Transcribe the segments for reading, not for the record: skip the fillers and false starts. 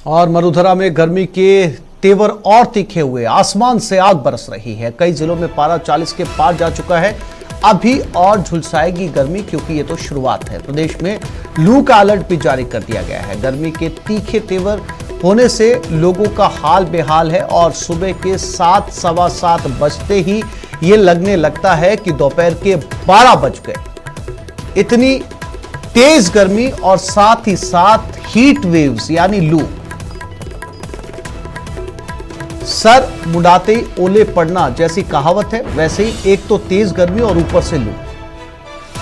और मरुधरा में गर्मी के तेवर और तीखे हुए, आसमान से आग बरस रही है। कई जिलों में पारा 40 के पार जा चुका है। अभी और झुलसाएगी गर्मी, क्योंकि ये तो शुरुआत है। प्रदेश में लू का अलर्ट भी जारी कर दिया गया है। गर्मी के तीखे तेवर होने से लोगों का हाल बेहाल है और सुबह के 7 सवा 7 बजते ही ये लगने लगता है कि दोपहर के 12 बज गए। इतनी तेज गर्मी और साथ ही साथ हीट वेव्स यानी लू। सर मुंडाते ही ओले पड़ना जैसी कहावत है, वैसे ही एक तो तेज गर्मी और ऊपर से लू।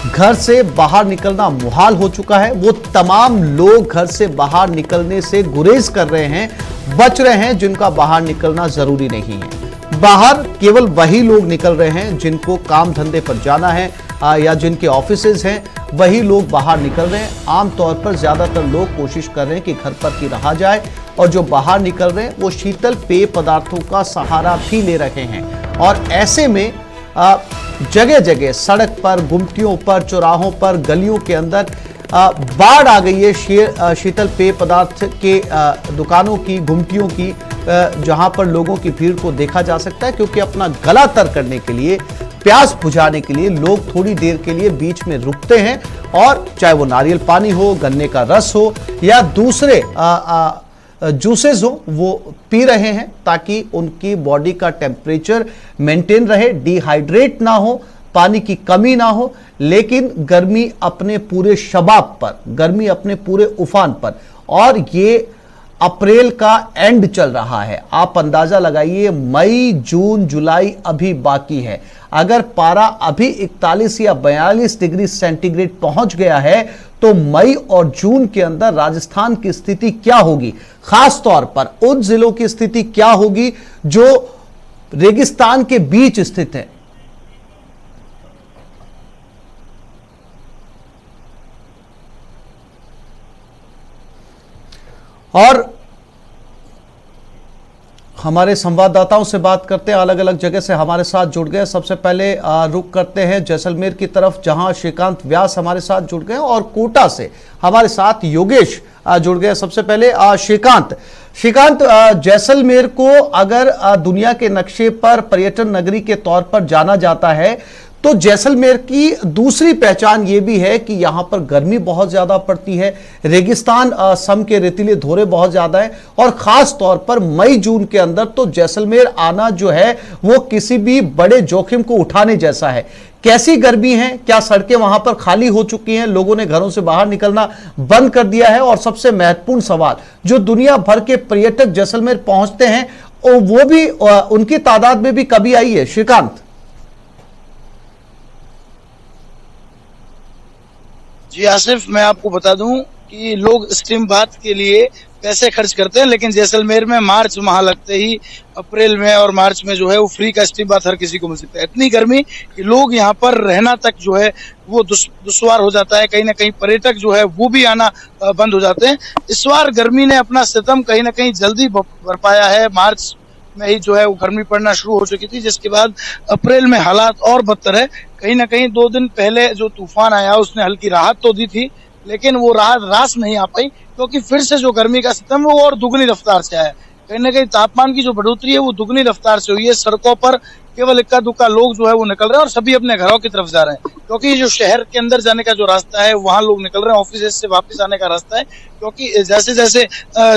घर से बाहर निकलना मुहाल हो चुका है। वो तमाम लोग घर से बाहर निकलने से गुरेज कर रहे हैं, बच रहे हैं जिनका बाहर निकलना जरूरी नहीं है। बाहर केवल वही लोग निकल रहे हैं जिनको काम धंधे पर जाना है या जिनके ऑफिसेज हैं, वही लोग बाहर निकल रहे हैं। आमतौर पर ज्यादातर लोग कोशिश कर रहे हैं कि घर पर ही रहा जाए, और जो बाहर निकल रहे हैं वो शीतल पेय पदार्थों का सहारा भी ले रहे हैं। और ऐसे में जगह जगह सड़क पर, गुमटियों पर, चौराहों पर, गलियों के अंदर बाढ़ आ गई है शीतल पेय पदार्थ के दुकानों की, गुमटियों की, जहां पर लोगों की भीड़ को देखा जा सकता है। क्योंकि अपना गला तर करने के लिए, प्यास बुझाने के लिए लोग थोड़ी देर के लिए बीच में रुकते हैं, और चाहे वो नारियल पानी हो, गन्ने का रस हो या दूसरे जूसेस हो, वो पी रहे हैं ताकि उनकी बॉडी का टेम्परेचर मेंटेन रहे, डिहाइड्रेट ना हो, पानी की कमी ना हो। लेकिन गर्मी अपने पूरे शबाब पर, गर्मी अपने पूरे उफान पर, और ये अप्रैल का एंड चल रहा है। आप अंदाजा लगाइए, मई, जून, जुलाई अभी बाकी है। अगर पारा अभी 41 या 42 डिग्री सेंटीग्रेड पहुंच गया है तो मई और जून के अंदर राजस्थान की स्थिति क्या होगी, खास तौर पर उन जिलों की स्थिति क्या होगी जो रेगिस्तान के बीच स्थित है। और हमारे संवाददाताओं से बात करते हैं, अलग अलग जगह से हमारे साथ जुड़ गए। सबसे पहले रुक करते हैं जैसलमेर की तरफ, जहां श्रीकांत व्यास हमारे साथ जुड़ गए, और कोटा से हमारे साथ योगेश जुड़ गए। सबसे पहले श्रीकांत, जैसलमेर को अगर दुनिया के नक्शे पर पर्यटन नगरी के तौर पर जाना जाता है, तो जैसलमेर की दूसरी पहचान ये भी है कि यहां पर गर्मी बहुत ज्यादा पड़ती है, रेगिस्तान सम के रेतीले धोरे बहुत ज्यादा है, और खास तौर पर मई जून के अंदर तो जैसलमेर आना जो है वो किसी भी बड़े जोखिम को उठाने जैसा है। कैसी गर्मी है, क्या सड़कें वहां पर खाली हो चुकी हैं, लोगों ने घरों से बाहर निकलना बंद कर दिया है? और सबसे महत्वपूर्ण सवाल, जो दुनिया भर के पर्यटक जैसलमेर पहुंचते हैं वो भी उनकी तादाद में भी कमी आई है। श्रीकांत जी आसिफ, मैं आपको बता दूं कि लोग स्टीम बाथ के लिए पैसे खर्च करते हैं, लेकिन जैसलमेर में मार्च माह लगते ही अप्रैल में और मार्च में जो है वो फ्री का स्टीम बाथ हर किसी को मिल सकता है। इतनी गर्मी कि लोग यहाँ पर रहना तक जो है वो दुश्वार हो जाता है। कहीं ना कहीं पर्यटक जो है वो भी आना बंद हो जाते हैं। इस बार गर्मी ने अपना सितम कहीं ना कहीं जल्दी बरपाया है। मार्च में ही जो है वो गर्मी पड़ना शुरू हो चुकी थी, जिसके बाद अप्रैल में हालात और बदतर है। कहीं ना कहीं 2 दिन पहले जो तूफान आया उसने हल्की राहत तो दी थी, लेकिन वो राहत रास नहीं आ पाई, क्योंकि फिर से जो गर्मी का सितम वो और दुगनी रफ्तार से आया। कहीं ना कहीं तापमान की जो बढ़ोतरी है वो दुगनी रफ्तार से हुई है। सड़कों पर केवल इक्का दुक्का लोग जो है वो निकल रहे हैं, और सभी अपने घरों की तरफ जा रहे हैं, क्योंकि जो शहर के अंदर जाने का जो रास्ता है वहां लोग निकल रहे हैं। ऑफिस से वापस आने का रास्ता है, क्योंकि जैसे जैसे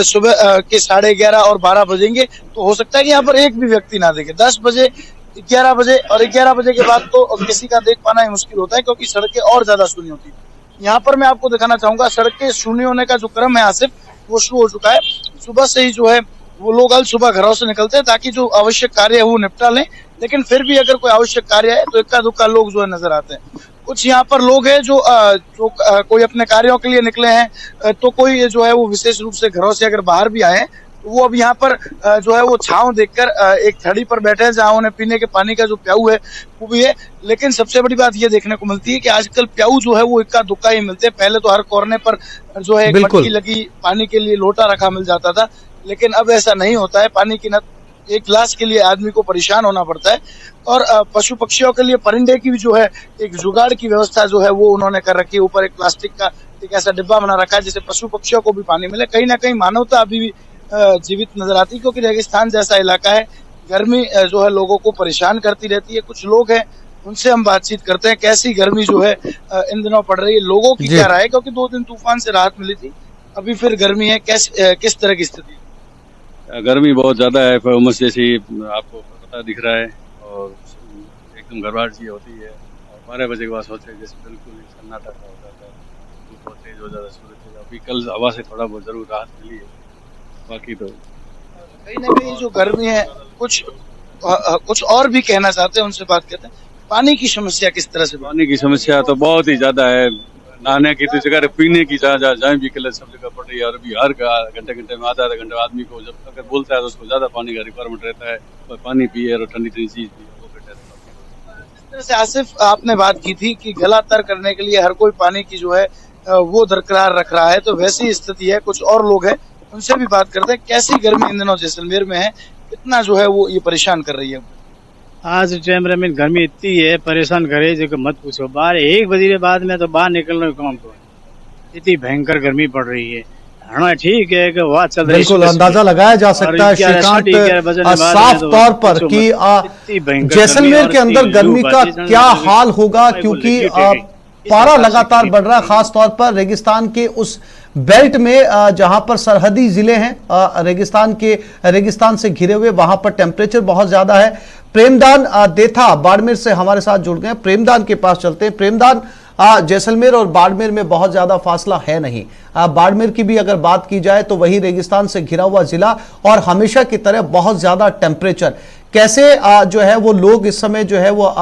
सुबह के 11:30 और 12 बजेंगे तो हो सकता है कि यहाँ पर एक भी व्यक्ति ना देखे। 10 बजे, 11 बजे और 11 बजे के बाद तो किसी का देख पाना ही मुश्किल होता है, क्योंकि सड़कें और ज्यादा शून्य होती है। यहाँ पर मैं आपको दिखाना चाहूंगा, सड़कें शून्य होने का जो क्रम है आसिफ वो शुरू हो चुका है। सुबह से ही जो है वो लोग कल सुबह घरों से निकलते हैं ताकि जो आवश्यक कार्य है वो निपटा लें, लेकिन फिर भी अगर कोई आवश्यक कार्य है तो इक्का दुक्का लोग जो है नजर आते हैं। कुछ यहाँ पर लोग हैं जो कोई अपने कार्यों के लिए निकले हैं, तो कोई जो है वो विशेष रूप से घरों से अगर बाहर भी आए वो अब यहाँ पर जो है वो छांव देखकर एक छड़ी पर बैठे हैं, जहाँ उन्हें पीने के पानी का जो प्याऊ है वो भी है। लेकिन सबसे बड़ी बात ये देखने को मिलती है कि आजकल प्याऊ जो है वो इक्का दुक्का ही मिलते हैं। पहले तो हर कोने पर जो है मटकी लगी पानी के लिए लोटा रखा मिल जाता था, लेकिन अब ऐसा नहीं होता है। पानी की एक गिलास के लिए आदमी को परेशान होना पड़ता है। और पशु पक्षियों के लिए परिंदे की भी जो है एक जुगाड़ की व्यवस्था जो है वो उन्होंने कर रखी है। ऊपर एक प्लास्टिक का एक ऐसा डिब्बा बना रखा है जिससे पशु पक्षियों को भी पानी मिले। कहीं ना कहीं मानवता अभी भी जीवित नजर आती, क्योंकि रेगिस्तान जैसा इलाका है। गर्मी जो है लोगों को परेशान करती रहती है। कुछ लोग हैं, उनसे हम बातचीत करते हैं, कैसी गर्मी जो है इन दिनों पड़ रही है, लोगों की क्या राय है, क्योंकि 2 दिन तूफान से राहत मिली थी, अभी फिर गर्मी है। किस तरह की स्थिति? गर्मी बहुत ज्यादा है, उमस जैसी आपको पता दिख रहा है, और एकदम घबराहट सी होती है। और 12 बजे के बाद सोचे जैसे बिल्कुल सन्नाटा सा हो जाता है, धूप बहुत तेज हो जाता है, सूरज तेज। अभी कल हवा से थोड़ा बहुत जरूर राहत मिली है, बाकी तो कहीं ना कहीं जो गर्मी है, कुछ और भी कहना चाहते हैं, उनसे बात करते हैं। पानी की समस्या किस तरह से? पानी की समस्या तो बहुत ही ज्यादा है। नहाने की तो जगह, पीने की जहाँ भी किल्लत सब जगह पड़ रही है। और अभी हर घंटे में आधा घंटा आदमी को जब अगर बोलता है तो उसको ज्यादा पानी का रिक्वायरमेंट रहता है, और पानी पिए और ठंडी ठंडी चीज पिए, वो बेटर है। जिस तरह से आसिफ आपने बात की थी कि गला तर करने के लिए हर कोई पानी की जो है वो दरकरार रख रहा है, तो वैसी स्थिति है। कुछ और लोग हैं, उनसे भी बात करते हैं, कैसी गर्मी इन दिनों जैसलमेर में है, कितना जो है वो ये परेशान कर रही है। आज टाइम में गर्मी इतनी है, परेशान करे जो मत पूछो। बाहर 1 बजे के बाद में तो बाहर निकलने का काम, इतनी भयंकर गर्मी पड़ रही है। हाँ ठीक है कि वहाँ चल रही है, बिल्कुल अंदाजा लगाया जा सकता है श्रीकांत साफ तौर पर कि जैसलमेर के अंदर गर्मी का क्या हाल होगा, क्योंकि पारा लगातार बढ़ रहा है, खास तौर पर रेगिस्तान के उस बेल्ट में जहां पर सरहदी जिले हैं रेगिस्तान से घिरे हुए, वहां पर टेम्परेचर बहुत ज्यादा है। प्रेमदान देथा बाड़मेर से हमारे साथ जुड़ गए, प्रेमदान के पास चलते हैं। प्रेमदान, जैसलमेर और बाड़मेर में बहुत ज्यादा फासला है नहीं। बाड़मेर की भी अगर बात की जाए तो वही रेगिस्तान से घिरा हुआ जिला, और हमेशा की तरह बहुत ज्यादा टेम्परेचर। कैसे जो है वो लोग इस समय जो है वो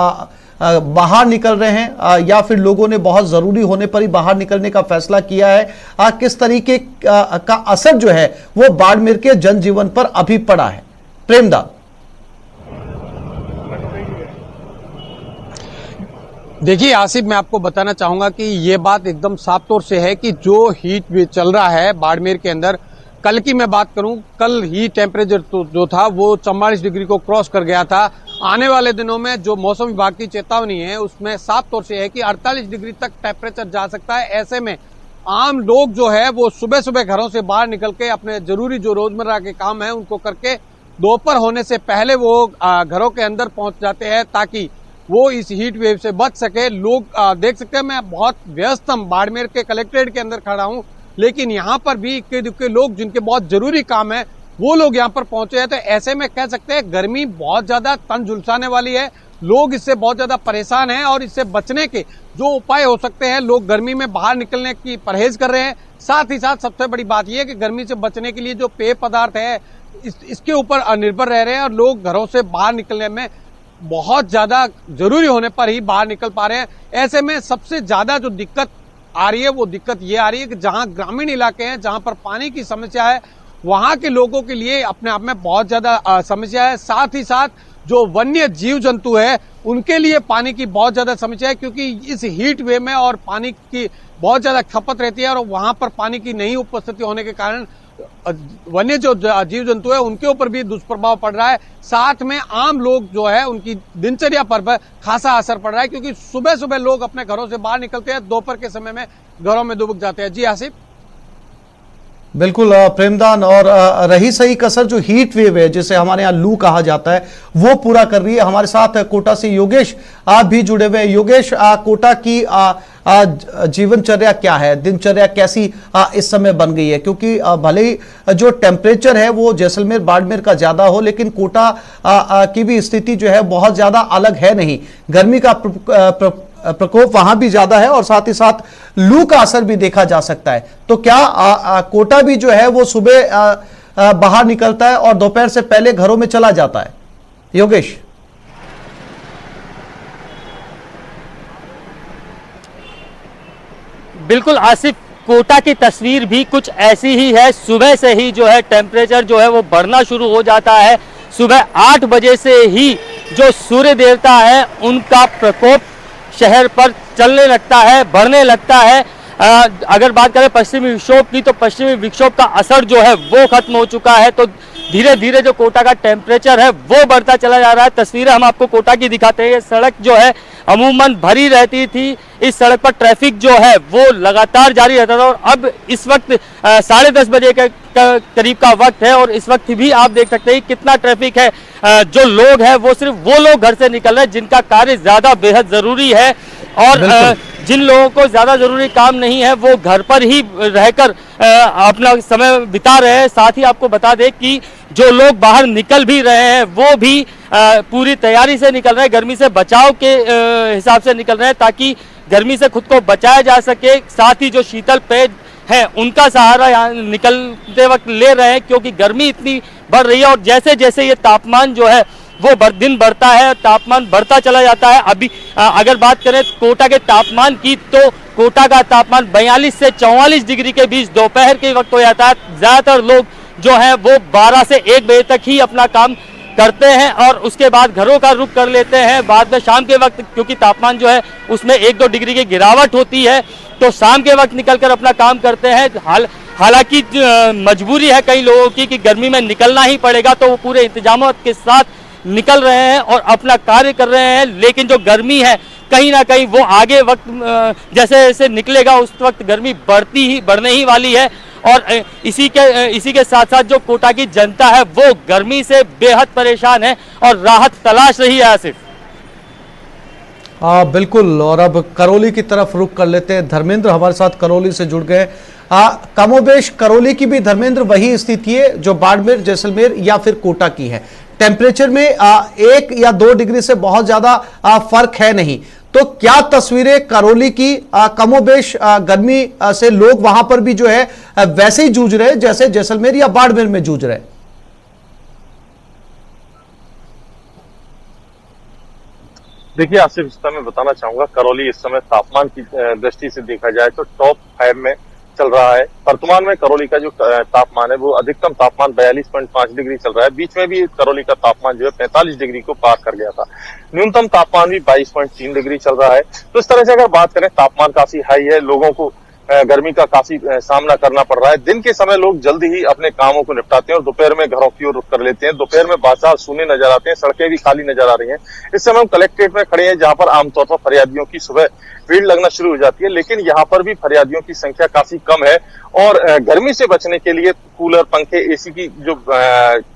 बाहर निकल रहे हैं, या फिर लोगों ने बहुत जरूरी होने पर ही बाहर निकलने का फैसला किया है? किस तरीके का असर जो है वो बाड़मेर के जनजीवन पर अभी पड़ा है? प्रेमदान। देखिए आसिफ, मैं आपको बताना चाहूंगा कि ये बात एकदम साफ तौर से है कि जो हीट चल रहा है बाड़मेर के अंदर, कल की मैं बात करूं, कल ही टेम्परेचर जो था वो 44 डिग्री को क्रॉस कर गया था। आने वाले दिनों में जो मौसम विभाग की चेतावनी है उसमें साफ तौर से है कि 48 डिग्री तक टेम्परेचर जा सकता है। ऐसे में आम लोग जो है वो सुबह सुबह घरों से बाहर निकल के अपने जरूरी जो रोजमर्रा के काम है उनको करके दोपहर होने से पहले वो घरों के अंदर पहुंच जाते हैं, ताकि वो इस हीट वेव से बच सके। लोग देख सकते हैं, मैं बहुत व्यस्त बाड़मेर के कलेक्ट्रेट के अंदर खड़ा हूं, लेकिन यहाँ पर भी इक्के दुक्के लोग जिनके बहुत जरूरी काम है वो लोग यहाँ पर पहुंचे हैं। तो ऐसे में कह सकते हैं गर्मी बहुत ज्यादा तन झुलसाने वाली है, लोग इससे बहुत ज्यादा परेशान हैं, और इससे बचने के जो उपाय हो सकते हैं, लोग गर्मी में बाहर निकलने की परहेज कर रहे हैं। साथ ही साथ सबसे बड़ी बात यह है कि गर्मी से बचने के लिए जो पेय पदार्थ है इसके ऊपर निर्भर रह रहे हैं, और लोग घरों से बाहर निकलने में बहुत ज्यादा जरूरी होने पर ही बाहर निकल पा रहे हैं। ऐसे में सबसे ज्यादा जो दिक्कत आ रही है वो दिक्कत ये आ रही है कि जहां ग्रामीण इलाके हैं, जहां पर पानी की समस्या है, वहां के लोगों के लिए अपने आप में बहुत ज्यादा समस्या है। साथ ही साथ जो वन्य जीव जंतु है उनके लिए पानी की बहुत ज्यादा समस्या है, क्योंकि इस हीट वेव में और पानी की बहुत ज्यादा खपत रहती है, और वहां पर पानी की नहीं उपस्थिति होने के कारण वन्य जो जीव जंतु है उनके ऊपर भी दुष्प्रभाव पड़ रहा है। साथ में आम लोग जो है उनकी दिनचर्या पर खासा असर पड़ रहा है, क्योंकि सुबह सुबह लोग अपने घरों से बाहर निकलते हैं, दोपहर के समय में घरों में दुबक जाते हैं। जी आसिफ। बिल्कुल प्रेमदान, और रही सही कसर जो हीट वेव है, जिसे हमारे यहाँ लू कहा जाता है, वो पूरा कर रही है। हमारे साथ कोटा से योगेश आप भी जुड़े हुए हैं। योगेश, कोटा की जीवनचर्या क्या है, दिनचर्या कैसी इस समय बन गई है? क्योंकि भले ही जो टेम्परेचर है वो जैसलमेर बाड़मेर का ज्यादा हो, लेकिन कोटा की भी स्थिति जो है बहुत ज्यादा अलग है नहीं। गर्मी का प्रकोप वहां भी ज्यादा है, और साथ ही साथ लू का असर भी देखा जा सकता है। तो क्या कोटा भी जो है वो सुबह बाहर निकलता है और दोपहर से पहले घरों में चला जाता है? योगेश। बिल्कुल आसिफ, कोटा की तस्वीर भी कुछ ऐसी ही है। सुबह से ही जो है टेम्परेचर जो है वो बढ़ना शुरू हो जाता है। सुबह 8 बजे से ही जो सूर्य देवता है उनका प्रकोप शहर पर चलने लगता है, बढ़ने लगता है। अगर बात करें पश्चिमी विक्षोभ की, तो पश्चिमी विक्षोभ का असर जो है वो खत्म हो चुका है। तो धीरे धीरे जो कोटा का टेम्परेचर है वो बढ़ता चला जा रहा है। तस्वीरें हम आपको कोटा की दिखाते हैं। ये सड़क जो है अमूमन भरी रहती थी, इस सड़क पर ट्रैफिक जो है वो लगातार जारी रहता था और अब इस वक्त 10:30 बजे के करीब का वक्त है और इस वक्त भी आप देख सकते हैं कितना ट्रैफिक है। जो लोग हैं वो सिर्फ वो लोग घर से निकल रहे हैं जिनका कार्य ज्यादा बेहद जरूरी है और जिन लोगों को ज्यादा जरूरी काम नहीं है वो घर पर ही रहकर अपना समय बिता रहे हैं। साथ ही आपको बता दें कि जो लोग बाहर निकल भी रहे हैं वो भी पूरी तैयारी से निकल रहे हैं, गर्मी से बचाव के हिसाब से निकल रहे हैं ताकि गर्मी से खुद को बचाया जा सके। साथ ही जो शीतल पेय है उनका सहारा यहाँ निकलते वक्त ले रहे हैं क्योंकि गर्मी इतनी बढ़ रही है और जैसे जैसे ये तापमान जो है वो दिन बढ़ता है, तापमान बढ़ता चला जाता है। अभी अगर बात करें कोटा के तापमान की तो कोटा का तापमान 42 से 44 डिग्री के बीच दोपहर के वक्त हो जाता है। ज्यादातर लोग जो हैं वो 12 से 1 बजे तक ही अपना काम करते हैं और उसके बाद घरों का रुख कर लेते हैं। बाद में शाम के वक्त क्योंकि तापमान जो है उसमें 1-2 डिग्री की गिरावट होती है तो शाम के वक्त निकलकर अपना काम करते हैं। हालांकि मजबूरी है कई लोगों की कि गर्मी में निकलना ही पड़ेगा तो वो पूरे इंतजामों के साथ निकल रहे हैं और अपना कार्य कर रहे हैं, लेकिन जो गर्मी है कहीं ना कहीं वो आगे वक्त जैसे जैसे निकलेगा उस वक्त गर्मी बढ़ने ही वाली है और इसी के साथ साथ जो कोटा की जनता है वो गर्मी से बेहद परेशान है और राहत तलाश रही है। आसिफ बिल्कुल, और अब करौली की तरफ रुख कर लेते हैं। धर्मेंद्र हमारे साथ करौली से जुड़ गए। कमोबेश करौली की भी धर्मेंद्र वही स्थिति है जो बाड़मेर, जैसलमेर या फिर कोटा की है। टेम्परेचर में 1 या 2 डिग्री से बहुत ज्यादा फर्क है नहीं, तो क्या तस्वीरें करौली की कमोबेश गर्मी से लोग वहां पर भी जो है वैसे ही जूझ रहे जैसे जैसलमेर या बाड़मेर में जूझ रहे? देखिए आसिफ, इस समय बताना चाहूंगा करौली इस समय तापमान की दृष्टि से देखा जाए तो टॉप 5 में चल रहा है। वर्तमान में करौली का जो तापमान है वो अधिकतम तापमान 42.5 डिग्री चल रहा है। बीच में भी करौली का तापमान जो है 45 डिग्री को पार कर गया था। न्यूनतम तापमान भी 22.3 डिग्री चल रहा है। तो इस तरह से अगर बात करें तापमान काफी हाई है, लोगों को गर्मी का काफी सामना करना पड़ रहा है। दिन के समय लोग जल्दी ही अपने कामों को निपटाते हैं और दोपहर में घरों की ओर रुख कर लेते हैं। दोपहर में बाजार सूने नजर आते हैं, सड़कें भी खाली नजर आ रही हैं। इस समय हम कलेक्ट्रेट में खड़े हैं जहां पर आमतौर पर फरियादियों की सुबह भीड़ लगना शुरू हो जाती है, लेकिन यहाँ पर भी फरियादियों की संख्या काफी कम है और गर्मी से बचने के लिए कूलर, पंखे, एसी की जो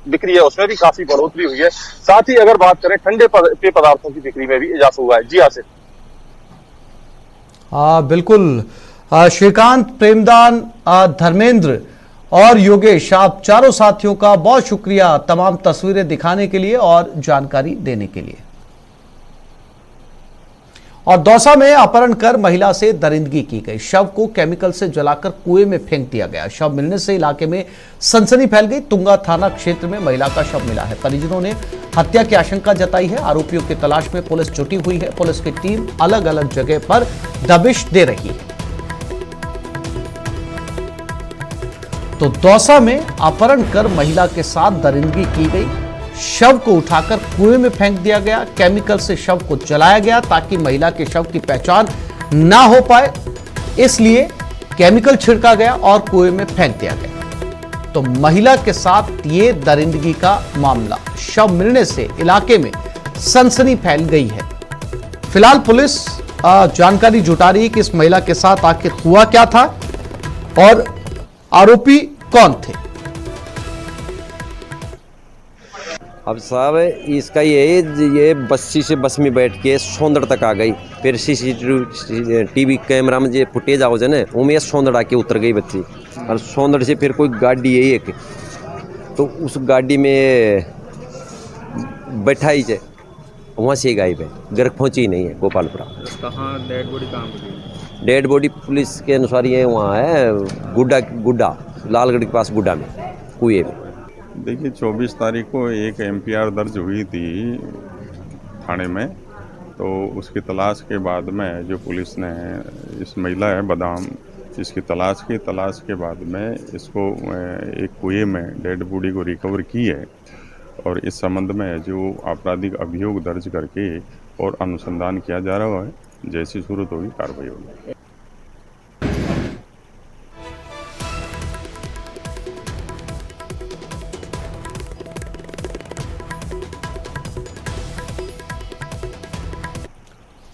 बिक्री है उसमें भी काफी बढ़ोतरी हुई है। साथ ही अगर बात करें ठंडे पेय पदार्थों की बिक्री में भी इजाफा हुआ है। जी आसिफ। बिल्कुल, श्रीकांत, प्रेमदान, धर्मेंद्र और योगेश, आप चारों साथियों का बहुत शुक्रिया तमाम तस्वीरें दिखाने के लिए और जानकारी देने के लिए। और दौसा में अपहरण कर महिला से दरिंदगी की गई। शव को केमिकल से जलाकर कुएं में फेंक दिया गया। शव मिलने से इलाके में सनसनी फैल गई। तुंगा थाना क्षेत्र में महिला का शव मिला है। परिजनों ने हत्या की आशंका जताई है। आरोपियों की तलाश में पुलिस जुटी हुई है। पुलिस की टीम अलग अलग जगह पर दबिश दे रही है। तो दौसा में अपहरण कर महिला के साथ दरिंदगी की गई। शव को उठाकर कुएं में फेंक दिया गया। केमिकल से शव को जलाया गया ताकि महिला के शव की पहचान ना हो पाए, इसलिए केमिकल छिड़का गया और कुएं में फेंक दिया गया। तो महिला के साथ ये दरिंदगी का मामला। शव मिलने से इलाके में सनसनी फैल गई है। फिलहाल पुलिस जानकारी जुटा रही है कि इस महिला के साथ आखिर हुआ क्या था और आरोपी कौन थे। अब साहब इसका ये बस्सी से बस में बैठ के सोंदड़ तक आ गई। फिर CCTV कैमरा में जो फुटेज आओ ना उमें सोंदड़ आके उतर गई बच्ची और सोंदड़ से फिर कोई गाड़ी है एक, तो उस गाड़ी में बैठाई है, वहाँ से गायब है, घर पहुँची नहीं है गोपालपुरा। कहाँ डेड बॉडी कहाँ मिली? डेड बॉडी पुलिस के अनुसार ये वहाँ है गुड्डा लालगढ़ के पास गुड्डा में कुएं में। देखिए 24 तारीख को एक MPR दर्ज हुई थी थाने में, तो उसकी तलाश के बाद में जो पुलिस ने इस महिला है बादाम, इसकी तलाश के बाद में इसको एक कुएं में डेड बॉडी को रिकवर की है और इस संबंध में जो आपराधिक अभियोग दर्ज करके और अनुसंधान किया जा रहा है। जैसी सूरत होगी कार्रवाई होगी।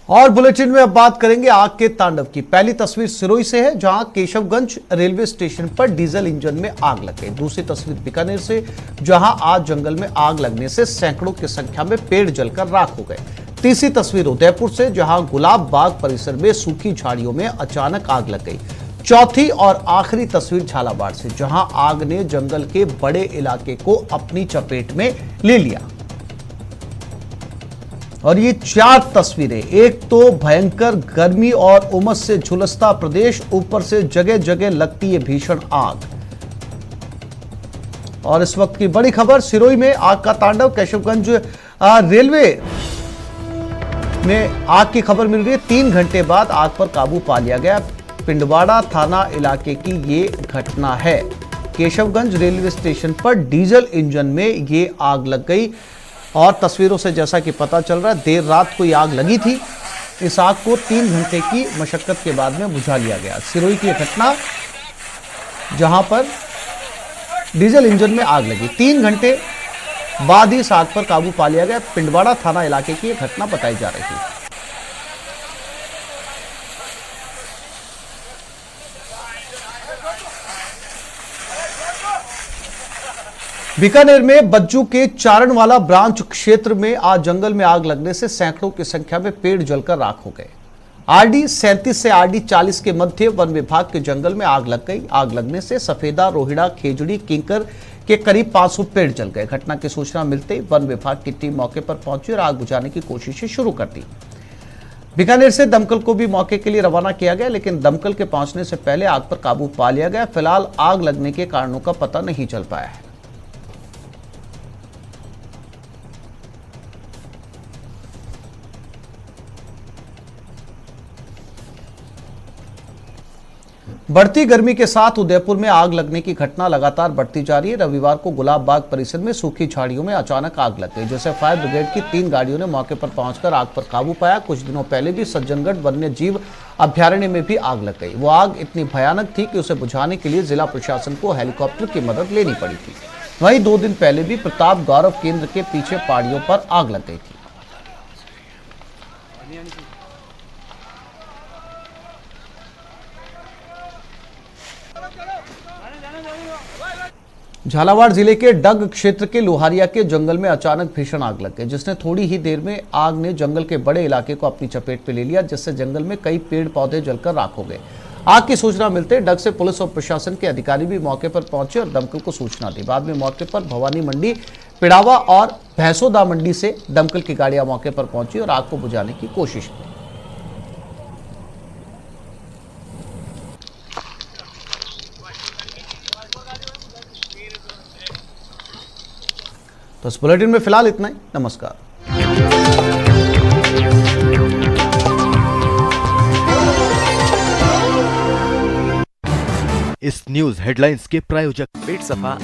और बुलेटिन में अब बात करेंगे आग के तांडव की। पहली तस्वीर सिरोही से है, जहां केशवगंज रेलवे स्टेशन पर डीजल इंजन में आग लग गई। दूसरी तस्वीर बीकानेर से, जहां आज जंगल में आग लगने से सैकड़ों की संख्या में पेड़ जलकर राख हो गए। तीसरी तस्वीर उदयपुर से, जहां गुलाब बाग परिसर में सूखी झाड़ियों में अचानक आग लग गई। चौथी और आखिरी तस्वीर झालावाड़ से, जहां आग ने जंगल के बड़े इलाके को अपनी चपेट में ले लिया। और ये 4 तस्वीरें, एक तो भयंकर गर्मी और उमस से झुलसता प्रदेश, ऊपर से जगह जगह लगती है भीषण आग। और इस वक्त की बड़ी खबर, सिरोही में आग का तांडव। केशवगंज रेलवे में आग की खबर मिल रही है। 3 घंटे बाद आग पर काबू पा लिया गया। पिंडवाड़ा थाना इलाके की ये घटना है। केशवगंज रेलवे स्टेशन पर डीजल इंजन में ये आग लग गई। और तस्वीरों से जैसा कि पता चल रहा है, देर रात को ये आग लगी थी। इस आग को 3 घंटे की मशक्कत के बाद में बुझा लिया गया। सिरोही की घटना, जहां पर डीजल इंजन में आग लगी, 3 घंटे बाद ही इस आग पर काबू पा लिया गया। पिंडवाड़ा थाना इलाके की यह घटना बताई जा रही है। बीकानेर में बज्जू के चारणवाला ब्रांच क्षेत्र में आज जंगल में आग लगने से सैकड़ों की संख्या में पेड़ जलकर राख हो गए। आरडी 37 से आरडी 40 के मध्य वन विभाग के जंगल में आग लग गई। आग लगने से सफेदा, रोहिड़ा, खेजड़ी, किंकर के करीब 500 पेड़ जल गए। घटना की सूचना मिलते ही वन विभाग की टीम मौके पर पहुंची और आग बुझाने की कोशिशें शुरू कर दी। बीकानेर से दमकल को भी मौके के लिए रवाना किया गया, लेकिन दमकल के पहुंचने से पहले आग पर काबू पा लिया गया। फिलहाल आग लगने के कारणों का पता नहीं चल पाया है। बढ़ती गर्मी के साथ उदयपुर में आग लगने की घटना लगातार बढ़ती जा रही है। रविवार को गुलाब बाग परिसर में सूखी झाड़ियों में अचानक आग लग गई, जिससे फायर ब्रिगेड की 3 गाड़ियों ने मौके पर पहुंचकर आग पर काबू पाया। कुछ दिनों पहले भी सज्जनगढ़ वन्य जीव अभ्यारण्य में भी आग लग गई। वो आग इतनी भयानक थी कि उसे बुझाने के लिए जिला प्रशासन को हेलीकॉप्टर की मदद लेनी पड़ी थी। वहीं 2 दिन पहले भी प्रताप गौरव केंद्र के पीछे पहाड़ियों पर आग लग गई थी। झालावाड़ जिले के डग क्षेत्र के लोहारिया के जंगल में अचानक भीषण आग लग गई, जिसने थोड़ी ही देर में आग ने जंगल के बड़े इलाके को अपनी चपेट में ले लिया, जिससे जंगल में कई पेड़ पौधे जलकर राख हो गए। आग की सूचना मिलते डग से पुलिस और प्रशासन के अधिकारी भी मौके पर पहुंचे और दमकल को सूचना दी। बाद में मौके पर भवानी मंडी, पिड़ावा और भैंसोदा मंडी से दमकल की गाड़ियां मौके पर पहुंची और आग को बुझाने की कोशिश की। तो इस बुलेटिन में फिलहाल इतना ही। नमस्कार। इस न्यूज हेडलाइंस के प्रायोजक पेट सफा